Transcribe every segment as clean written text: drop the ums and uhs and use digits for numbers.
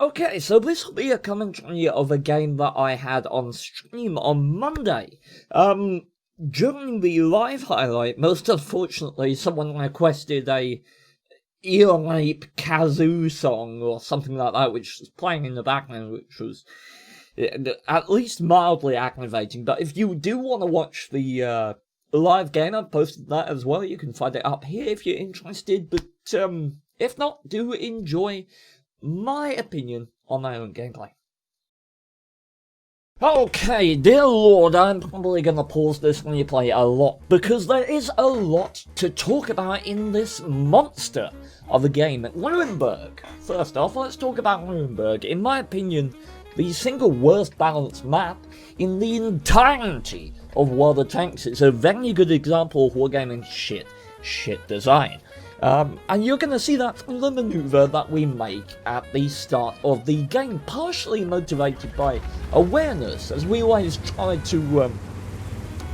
Okay, so this will be a commentary of a game that I had on stream on Monday. During the live highlight, most unfortunately, someone requested a ear rape kazoo song or something like that, which was playing in the background, which was at least mildly aggravating. But if you do want to watch the live game, I've posted that as well. You can find it up here if you're interested. But if not, do enjoy my opinion on my own gameplay. Okay, dear lord, I'm probably going to pause this replay a lot, because there is a lot to talk about in this monster of a game, Nuremberg. First off, let's talk about Nuremberg. In my opinion, the single worst balanced map in the entirety of World of Tanks. It's a very good example of wargaming shit design. And you're going to see that from the maneuver that we make at the start of the game, partially motivated by awareness, as we always try to,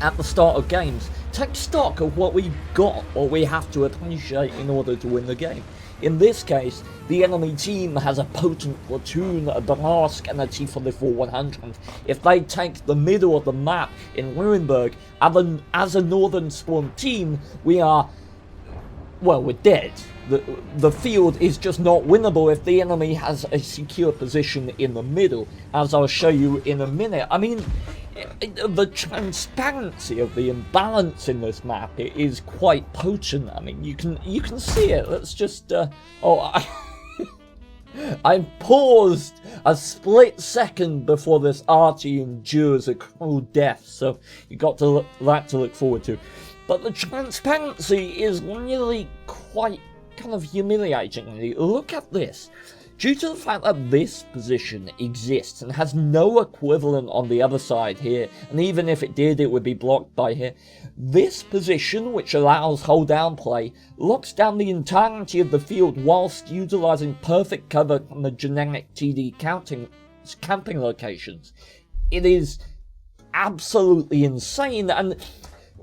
at the start of games, take stock of what we've got, what we have to appreciate in order to win the game. In this case, the enemy team has a potent platoon, a Barask and a T-44-100. If they take the middle of the map in Nuremberg, as a northern spawn team, we are... well, we're dead. The field is just not winnable if the enemy has a secure position in the middle, as I'll show you in a minute. I mean, the transparency of the imbalance in this map is quite potent. I mean, you can see it. Let's just I paused a split second before this arty endures a cruel death, so you got that to look forward to. But the transparency is really quite kind of humiliating. Look at this. Due to the fact that this position exists and has no equivalent on the other side here, and even if it did, it would be blocked by here, this position, which allows hold-down play, locks down the entirety of the field whilst utilising perfect cover from the generic TD camping locations. It is absolutely insane, and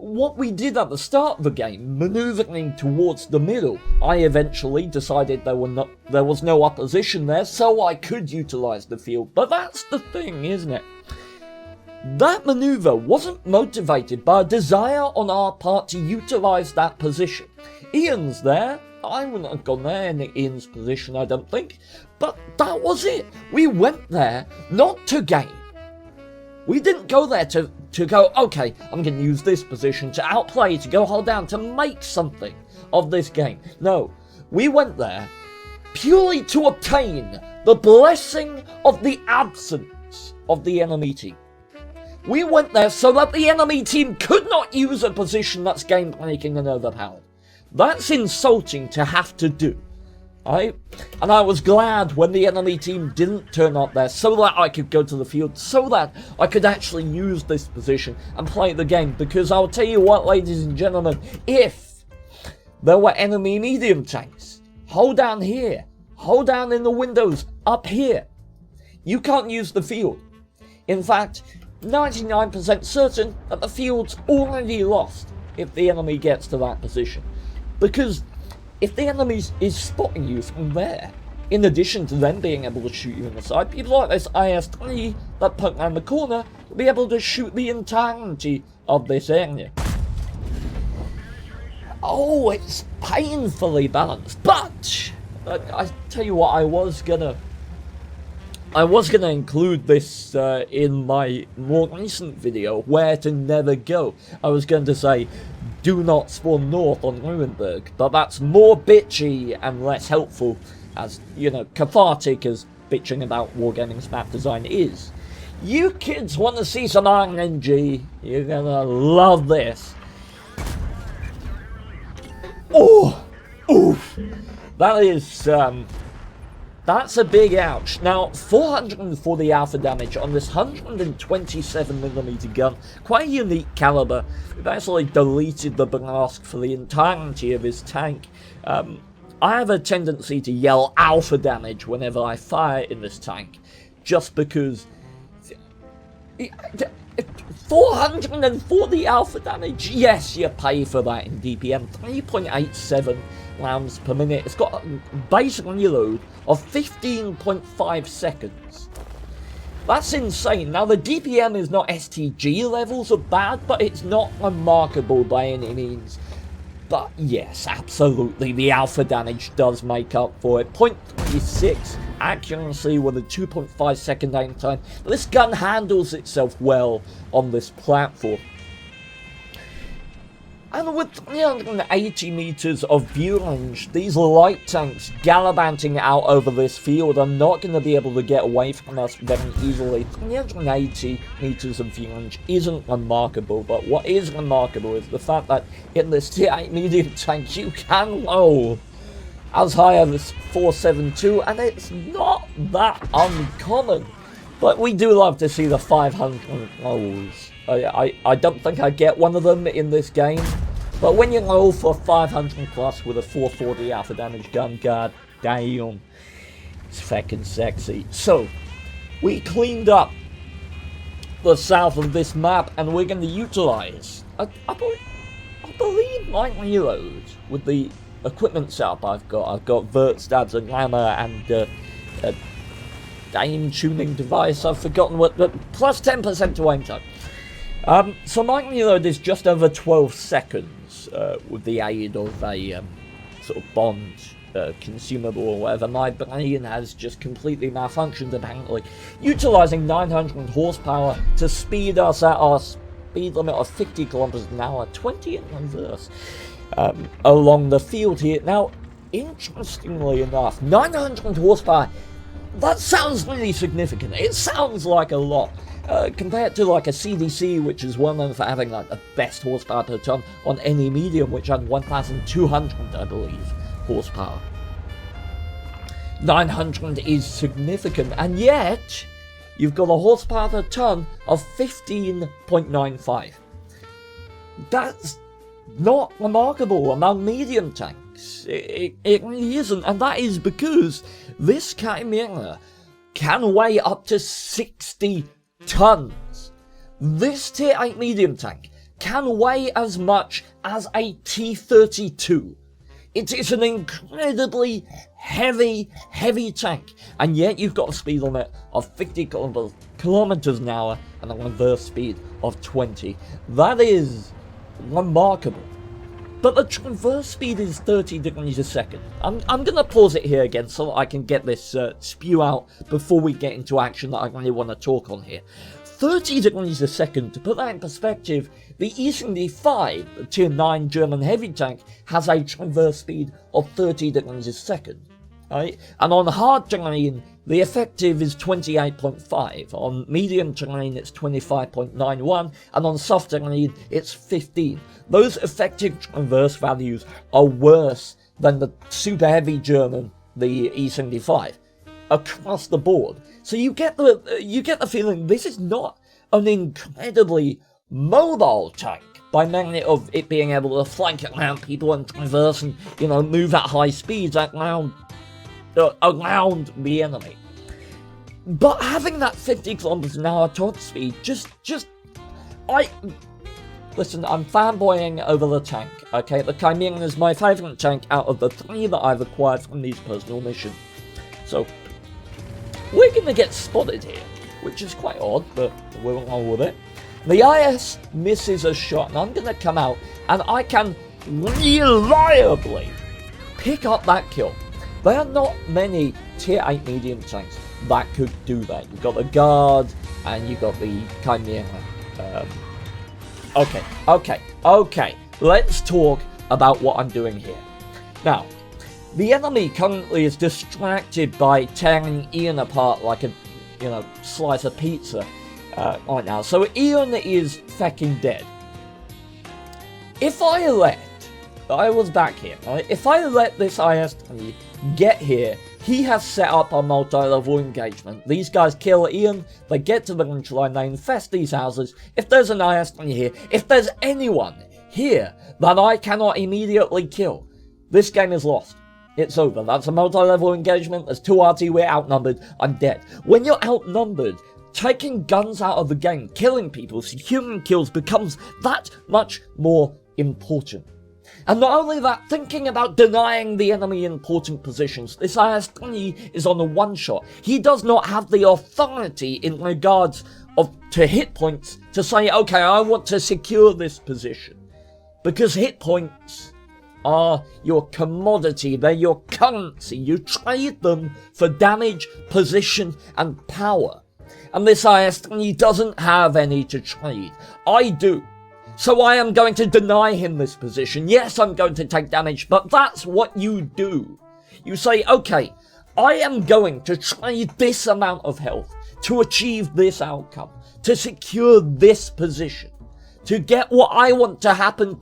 what we did at the start of the game, manoeuvring towards the middle, I eventually decided there was no opposition there, so I could utilise the field. But that's the thing, isn't it? That manoeuvre wasn't motivated by a desire on our part to utilise that position. Ian's there. I wouldn't have gone there in Ian's position, I don't think. But that was it. We went there not to gain. We didn't go there to go, okay, I'm going to use this position to outplay, to go hold down, to make something of this game. No, we went there purely to obtain the blessing of the absence of the enemy team. We went there so that the enemy team could not use a position that's game-breaking and overpowered. That's insulting to have to do. And I was glad when the enemy team didn't turn up there, so that I could go to the field, so that I could actually use this position and play the game. Because I'll tell you what, ladies and gentlemen, if there were enemy medium tanks, hold down here, hold down in the windows up here, you can't use the field. In fact, 99% certain that the field's already lost if the enemy gets to that position. Because if the enemy is spotting you from there, in addition to them being able to shoot you in the side, people like this IS-3 that poke around the corner will be able to shoot the entirety of this area. Oh, it's painfully balanced, but I tell you what, I was gonna include this in my more recent video, Where to Never Go. I was going to say, do not spawn north on Nuremberg, but that's more bitchy and less helpful, as, you know, cathartic as bitching about wargaming's map design is. You kids want to see some RNG, you're gonna love this. Oh! Oof! That is, that's a big ouch. Now, 440 alpha damage on this 127mm gun. Quite a unique caliber. We've actually deleted the Barask for the entirety of his tank. I have a tendency to yell alpha damage whenever I fire in this tank, just because 440 alpha damage. Yes, you pay for that in DPM. 3.87 rounds per minute. It's got a base reload of 15.5 seconds. That's insane. Now, the DPM is not STG levels of bad, but it's not remarkable by any means. But yes, absolutely, the alpha damage does make up for it. 0.36 accuracy with a 2.5 second aim time. But this gun handles itself well on this platform. And with 380 meters of view range, these light tanks gallivanting out over this field are not going to be able to get away from us very easily. 380 meters of view range isn't remarkable, but what is remarkable is the fact that in this T8 medium tank you can roll as high as 472, and it's not that uncommon. But we do love to see the 500 rolls. I don't think I get one of them in this game, but when you roll for 500 plus with a 440 alpha damage gun, god damn, it's fucking sexy. So, we cleaned up the south of this map, and we're going to utilize, I believe my reload with the equipment setup I've got vert stabs and hammer and a aim tuning device. I've forgotten what, but plus 10% to aim time. So my reload is just over 12 seconds with the aid of a sort of bond consumable or whatever. My brain has just completely malfunctioned apparently, utilizing 900 horsepower to speed us at our speed limit of 50 kilometers an hour, 20 in reverse, along the field here. Now, interestingly enough, 900 horsepower, that sounds really significant. It sounds like a lot. Compared to like a CDC, which is well known for having like the best horsepower per ton on any medium, which had 1,200, I believe, horsepower. 900 is significant, and yet you've got a horsepower per ton of 15.95. That's not remarkable among medium tanks. It really isn't, and that is because this Chimera can weigh up to 60 tons. This tier 8 medium tank can weigh as much as a T-32. It is an incredibly heavy tank, and yet you've got a speed limit of 50 kilometers an hour and a reverse speed of 20. That is remarkable. But the traverse speed is 30 degrees a second. I'm going to pause it here again so that I can get this spew out before we get into action that I really want to talk on here. 30 degrees a second, to put that in perspective, the E-75, the tier 9 German heavy tank, has a traverse speed of 30 degrees a second. Right? And on hard terrain, the effective is 28.5. On medium terrain, it's 25.91. And on soft terrain, it's 15. Those effective traverse values are worse than the super heavy German, the E-75, across the board. So you get the feeling this is not an incredibly mobile tank by merit of it being able to flank around people and traverse and, you know, move at high speeds around the enemy. But having that 50 kilometers an hour top speed, listen, I'm fanboying over the tank, okay? The Chimera is my favourite tank out of the 3 that I've acquired from these personal missions. So, we're gonna get spotted here, which is quite odd, but we'll roll with it. The IS misses a shot, and I'm gonna come out, and I can reliably pick up that kill. There are not many tier 8 medium tanks that could do that. You've got the Guard, and you've got the Chimera. Okay, let's talk about what I'm doing here. Now, the enemy currently is distracted by tearing Ian apart like a, you know, slice of pizza right now. So Ian is fucking dead. If I was back here, right? If I let this IS-3 get here, he has set up a multi-level engagement. These guys kill Ian, they get to the ridge line, they infest these houses. If there's an IS-3 here, if there's anyone here that I cannot immediately kill, this game is lost. It's over. That's a multi-level engagement. There's 2 RT, we're outnumbered. I'm dead. When you're outnumbered taking guns out of the game, killing people, so human kills becomes that much more important. And not only that, thinking about denying the enemy important positions, this IS-20 is on a one-shot. He does not have the authority in regards to hit points to say, okay, I want to secure this position. Because hit points are your commodity, they're your currency. You trade them for damage, position, and power. And this IS-20 doesn't have any to trade. I do. So I am going to deny him this position. Yes, I'm going to take damage, but that's what you do. You say, okay, I am going to trade this amount of health to achieve this outcome, to secure this position, to get what I want to happen.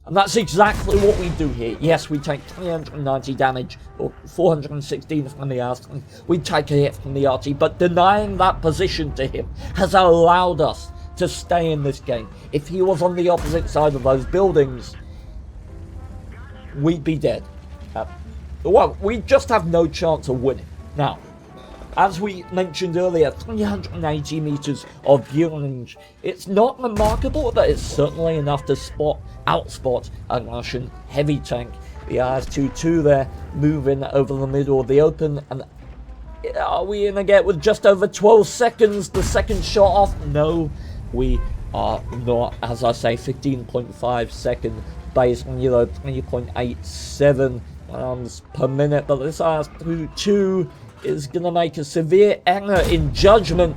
And that's exactly what we do here. Yes, we take 390 damage, or 416 from the IS-20. We take a hit from the RT, but denying that position to him has allowed us to stay in this game. If he was on the opposite side of those buildings, we'd be dead. Well, we just have no chance of winning. Now, as we mentioned earlier, 380 meters of view range. It's not remarkable, but it's certainly enough to outspot a Russian heavy tank. The IS-22 there, moving over the middle of the open, and are we gonna get with just over 12 seconds the second shot off? No, we are not. As I say, 15.5 second base on 3.87 rounds per minute, but this IS-22 is going to make a severe error in judgment.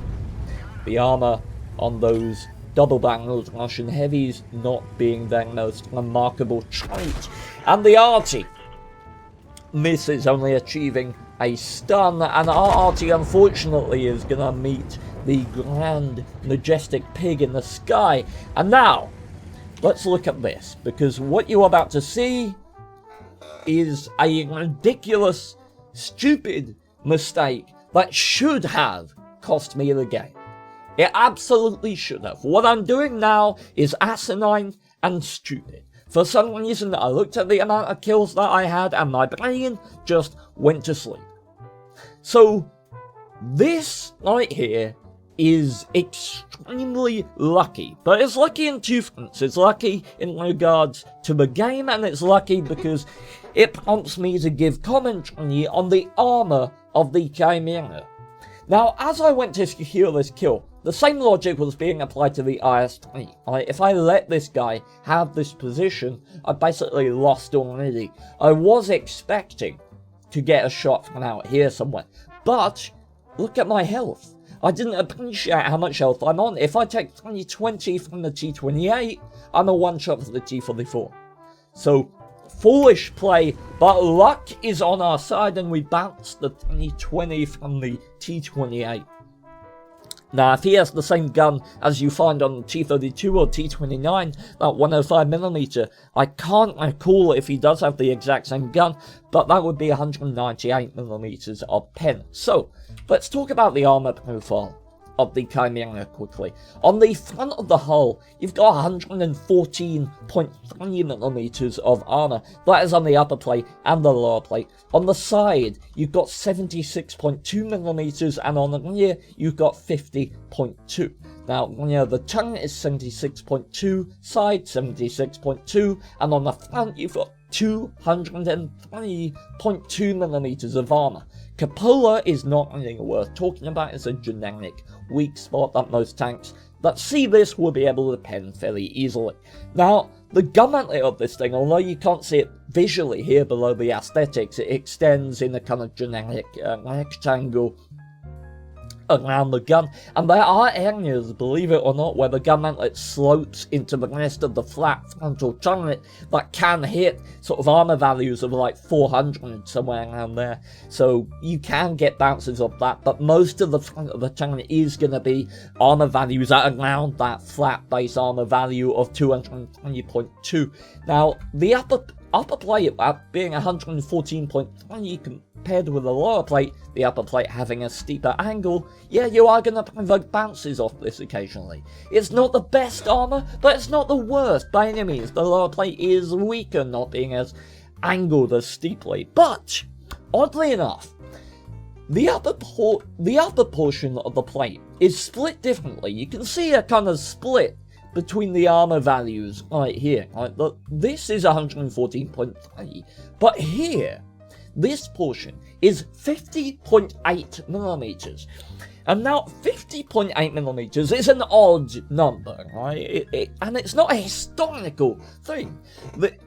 The armor on those double-barreled Russian heavies not being their most remarkable trait. And the RT misses, only achieving a stun, and our RT unfortunately is going to meet the grand majestic pig in the sky. And now, let's look at this, because what you're about to see is a ridiculous, stupid mistake that should have cost me the game. It absolutely should have. What I'm doing now is asinine and stupid. For some reason, I looked at the amount of kills that I had and my brain just went to sleep. So, this right here is extremely lucky, but it's lucky in two fronts. It's lucky in regards to the game, and it's lucky because it prompts me to give commentary on the armor of the Chimera. Now, as I went to secure this kill, the same logic was being applied to the IS-20. If I let this guy have this position, I basically lost already. I was expecting to get a shot from out here somewhere, but look at my health. I didn't appreciate how much health I'm on. If I take 2020 from the T28, I'm a one-shot for the T44. So, foolish play, but luck is on our side, and we bounced the 2020 from the T28. Now, if he has the same gun as you find on the T32 or T29, that 105mm, I can't recall if he does have the exact same gun, but that would be 198mm of pen. So, let's talk about the armor profile of the Chimera quickly. On the front of the hull, you've got 114.3mm of armor. That is on the upper plate and the lower plate. On the side, you've got 76.2mm, and on the rear, you've got 50.2. Now, the tongue is 76.2, side 76.2, and on the front, you've got 203.2mm of armor. Cupola is not anything worth talking about. It's a generic weak spot that most tanks that see this will be able to pen fairly easily. Now, the gun mantlet of this thing, although you can't see it visually here below the aesthetics, it extends in a kind of generic rectangle around the gun, and there are areas, believe it or not, where the gun mantlet slopes into the rest of the flat frontal turret that can hit sort of armor values of like 400, somewhere around there. So you can get bounces off that, but most of the front of the turret is going to be armor values at around that flat base armor value of 220.2. Now, the upper plate being 114.3 compared with the lower plate, the upper plate having a steeper angle, yeah, you are going to provoke bounces off this occasionally. It's not the best armor, but it's not the worst by any means. The lower plate is weaker, not being as angled as steeply. But, oddly enough, the upper portion of the plate is split differently. You can see a kind of split between the armor values right here. Right? This is 114.3, but here, this portion is 50.8 millimeters. And now 50.8 millimeters is an odd number, right? And it's not a historical thing.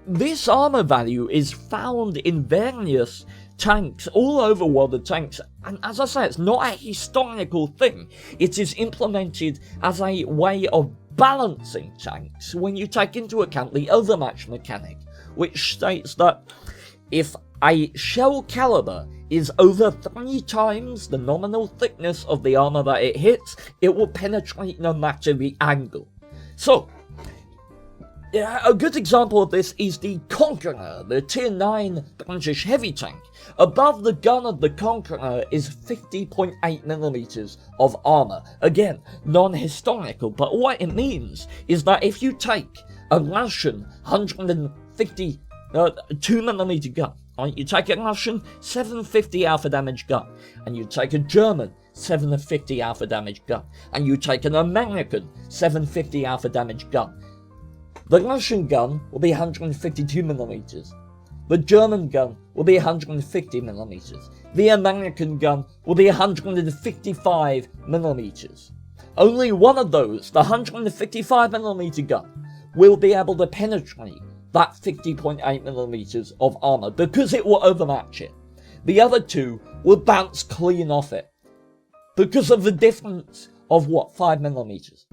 This armor value is found in various tanks all over World of Tanks, and as I say, it's not a historical thing. It is implemented as a way of balancing tanks when you take into account the overmatch mechanic, which states that if a shell caliber is over 3 times the nominal thickness of the armor that it hits, it will penetrate no matter the angle. So, a good example of this is the Conqueror, the Tier 9 British heavy tank. Above the gun of the Conqueror is 50.8mm of armor. Again, non-historical, but what it means is that if you take a Russian 152mm gun, right, you take a Russian 750 alpha damage gun, and you take a German 750 alpha damage gun, and you take an American 750 alpha damage gun, the Russian gun will be 152mm. The German gun will be 150mm. The American gun will be 155mm. Only one of those, the 155mm gun, will be able to penetrate that 50.8mm of armor because it will overmatch it. The other two will bounce clean off it because of the difference of, 5mm.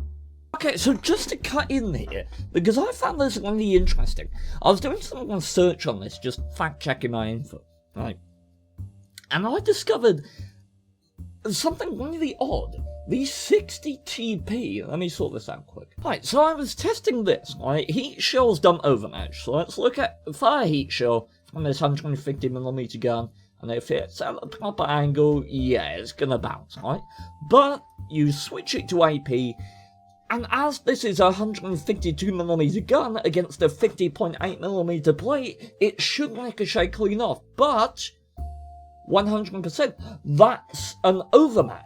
Okay, so just to cut in here, because I found this really interesting. I was doing some research on this, just fact-checking my info, right? And I discovered something really odd. The 60TP, let me sort this out quick. Right, so I was testing this, right? Heat shells don't overmatch, so let's look at fire heat shell from this 150mm gun, and if it's at the proper angle, yeah, it's gonna bounce, right? But you switch it to AP, and as this is a 152mm gun against a 50.8mm plate, it should ricochet clean off, but 100%, that's an overmatch.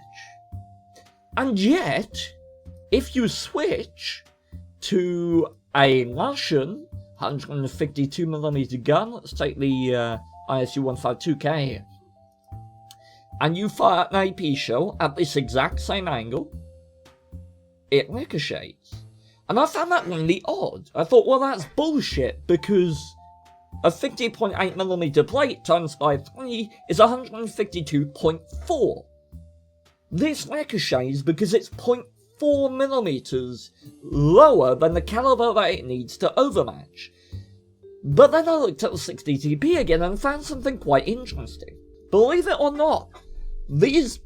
And yet, if you switch to a Russian 152mm gun, let's take the ISU 152K here, and you fire an AP shell at this exact same angle, it ricochets. And I found that really odd. I thought, well, that's bullshit, because a 50.8mm plate times by 3 is 152.4. This ricochets because it's 0.4mm lower than the caliber that it needs to overmatch. But then I looked at the 60TP again and found something quite interesting. Believe it or not, this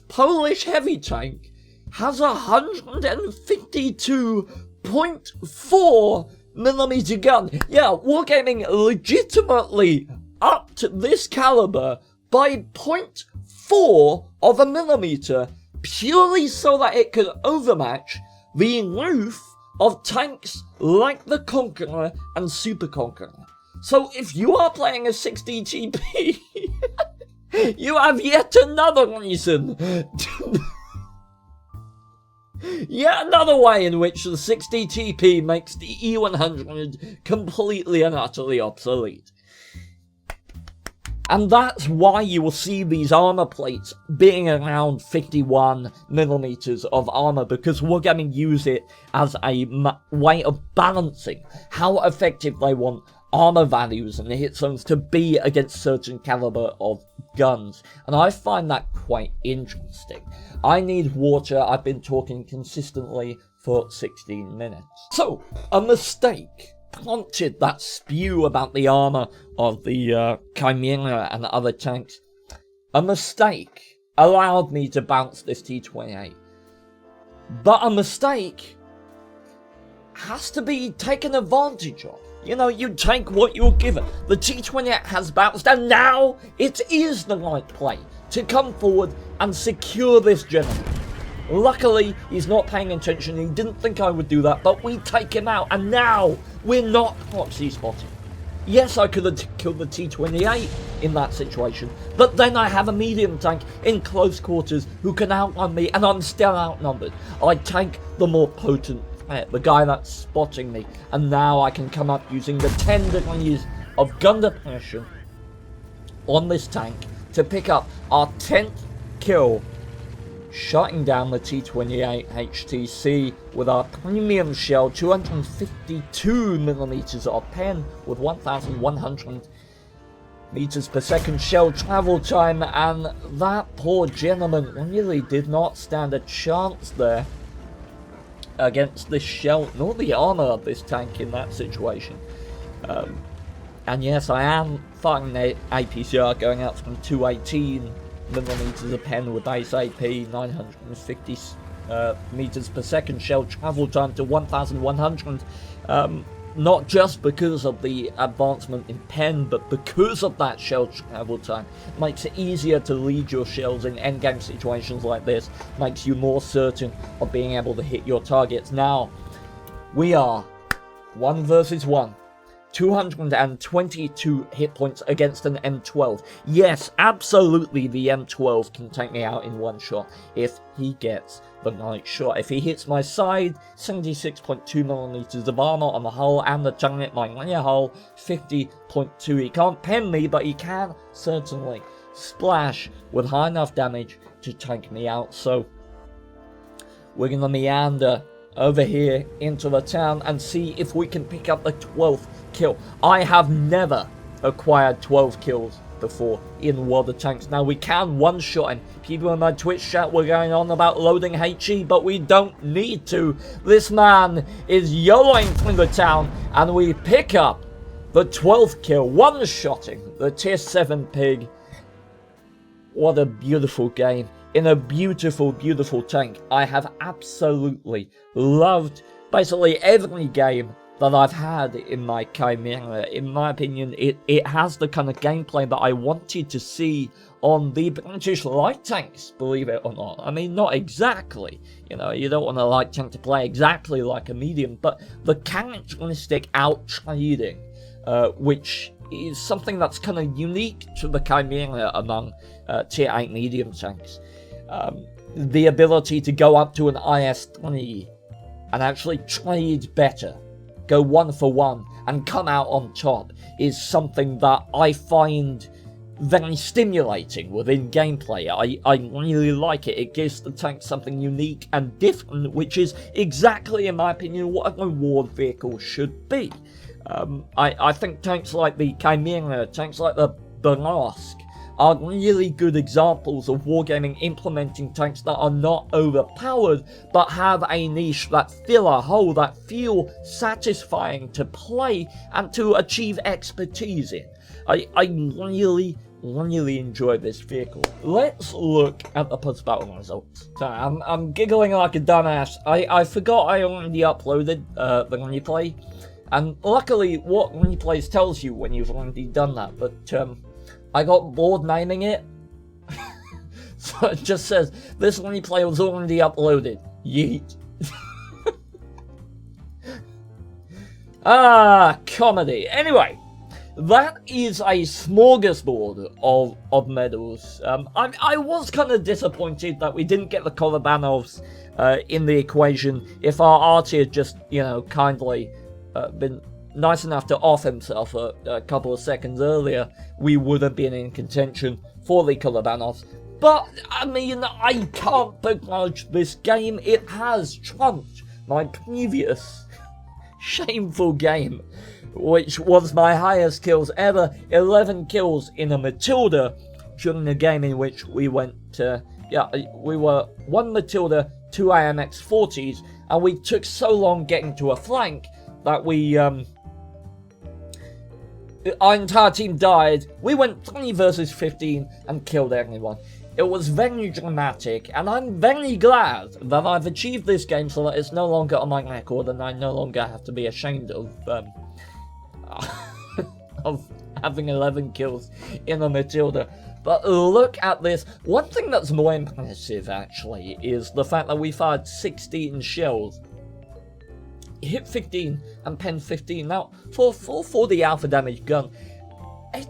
Polish heavy tank has a 152.4mm gun. Yeah, Wargaming legitimately upped this caliber by 0.4 of a millimeter purely so that it could overmatch the roof of tanks like the Conqueror and Super Conqueror. So if you are playing a 60TP, you have yet another reason yet another way in which the 60TP makes the E100 completely and utterly obsolete. And that's why you will see these armor plates being around 51mm of armor, because Wargaming use it as a way of balancing how effective they want armor values and hit zones to be against certain caliber of guns. And I find that quite interesting. I need water. I've been talking consistently for 16 minutes. So, a mistake prompted that spew about the armor of the Chimera and other tanks. A mistake allowed me to bounce this T-28. But a mistake has to be taken advantage of. You know, you take what you're given. The T-28 has bounced, and now it is the right play to come forward and secure this gentleman. Luckily, he's not paying attention. He didn't think I would do that, but we take him out, and now we're not proxy spotting. Yes, I could have killed the T-28, in that situation. But then I have a medium tank in close quarters who can outrun me, and I'm still outnumbered. I take the more potent threat, the guy that's spotting me, and now I can come up using the 10 degrees of gun depression on this tank to pick up our 10th kill, shutting down the T-28 HTC with our premium shell, 252mm of pen with 1100 meters per second shell travel time, and that poor gentleman really did not stand a chance there against this shell, nor the armor of this tank in that situation. And yes, I am firing the APCR going out from 218mm of pen with base AP, 950 meters per second shell travel time to 1100. Not just because of the advancement in pen, but because of that shell travel time. It makes it easier to lead your shells in endgame situations like this, makes you more certain of being able to hit your targets. Now, we are 1 versus 1. 222 hit points against an M12. Yes, absolutely the M12 can take me out in one shot if he gets the right shot. If he hits my side, 76.2mm of armor on the hull and the turret, my rear hull, 50.2. He can't pen me, but he can certainly splash with high enough damage to take me out. So we're going to meander over here into the town and see if we can pick up the 12th kill. I have never acquired 12 kills before in World of Tanks. Now we can one-shot him. People in my Twitch chat were going on about loading HE, but we don't need to. This man is YOLOing through the town, and we pick up the 12th kill, one-shotting the tier 7 pig. What a beautiful game. In a beautiful, beautiful tank. I have absolutely loved basically every game that I've had in my Chimera. In my opinion, it has the kind of gameplay that I wanted to see on the British light tanks, believe it or not. I mean, not exactly. You know, you don't want a light tank to play exactly like a medium, but the characteristic out-trading, which is something that's kind of unique to the Chimera among tier 8 medium tanks. The ability to go up to an IS-3 and actually trade better, go 1 for 1 and come out on top is something that I find very stimulating within gameplay. I really like it. It gives the tank something unique and different, which is exactly, in my opinion, what a reward vehicle should be. I think tanks like the Chimera, tanks like the Barask, are really good examples of wargaming implementing tanks that are not overpowered, but have a niche that fill a hole, that feel satisfying to play and to achieve expertise in. I really enjoy this vehicle. Let's look at the post-battle results. So I'm giggling like a dumbass. I forgot I already uploaded the replay, and luckily what replays tells you when you've already done that, but I got bored naming it, so it just says, this replay was already uploaded. Yeet. Comedy. Anyway, that is a smorgasbord of medals. I was kind of disappointed that we didn't get the Kolobanovs in the equation. If our arty had just, you know, kindly been nice enough to off himself a couple of seconds earlier, we would have been in contention for the Kolobanovs. But, I mean, I can't begrudge this game. It has trumped my previous shameful game, which was my highest kills ever, 11 kills in a Matilda, during a game in which we went to, we were 1 Matilda, 2 AMX-40s, and we took so long getting to a flank that our entire team died. We went 3 versus 15 and killed everyone. It was very dramatic, and I'm very glad that I've achieved this game so that it's no longer on my record and I no longer have to be ashamed of of having 11 kills in a Matilda. But look at this. One thing that's more impressive, actually, is the fact that we fired 16 shells. Hit 15 and pen 15. Now, for 440 alpha damage gun, it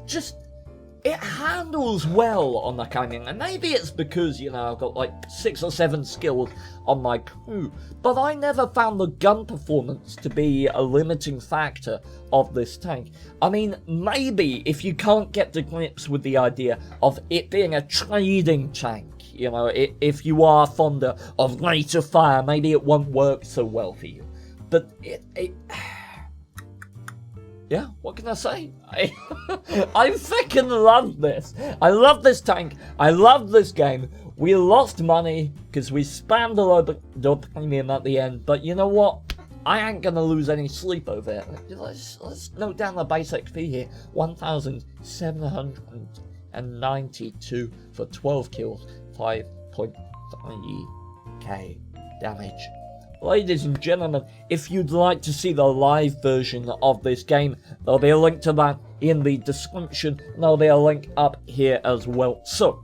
it handles well on the canyon, and maybe it's because, you know, I've got like 6 or 7 skills on my crew, but I never found the gun performance to be a limiting factor of this tank. I mean, maybe if you can't get to grips with the idea of it being a trading tank, you know, if you are fonder of rate of fire, maybe it won't work so well for you. But yeah, what can I say? I freaking love this. I love this tank. I love this game. We lost money because we spammed a load of premium at the end. But you know what? I ain't gonna lose any sleep over it. Let's note down the base XP here. 1,792 for 12 kills. 5.3k damage. Ladies and gentlemen, if you'd like to see the live version of this game, there'll be a link to that in the description, and there'll be a link up here as well. So,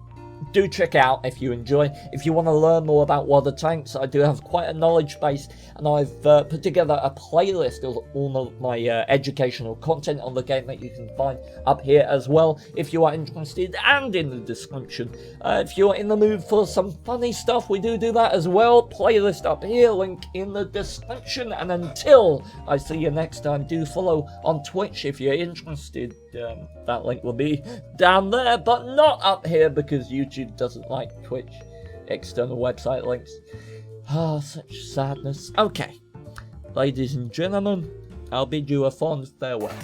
do check out if you enjoy. If you want to learn more about World of Tanks, I do have quite a knowledge base, and I've put together a playlist of all of my educational content on the game that you can find up here as well, if you are interested, and in the description. If you're in the mood for some funny stuff, we do that as well. Playlist up here, link in the description, and until I see you next time, do follow on Twitch if you're interested. That link will be down there, but not up here because YouTube doesn't like Twitch external website links. Ah, such sadness. Okay, ladies and gentlemen, I'll bid you a fond farewell.